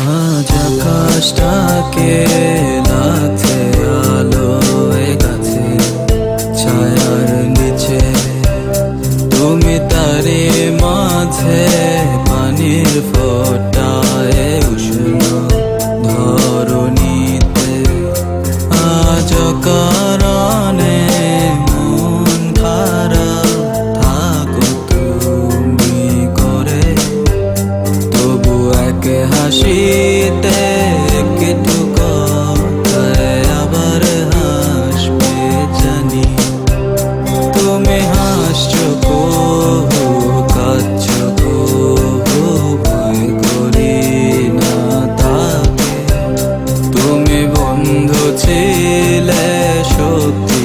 আজ আকাশটাকে লাগছে আলোয় কাছে ছায়ার নিচে, তুমি তারে মাঝে পানির ফোঁটায় উষ্ণ ধরণীতে। আজ কারণে মন খারাপ থাকো তুমি করে, তবু এক হাসিতে একটু কথায় আবার হাসবে জানি। তুমি হাসছো কবু কাঁদছো কবু, ভয় করি না তাকে। তুমি বন্ধু ছিলে সত্যি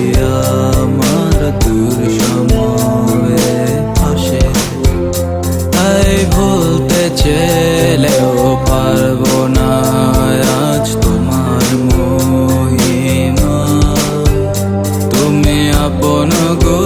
আমার দূর সময়ে আসে, তাই ভুলতে চেলেও পারবো না আজ তোমার মহিমা। তুমি আপন গো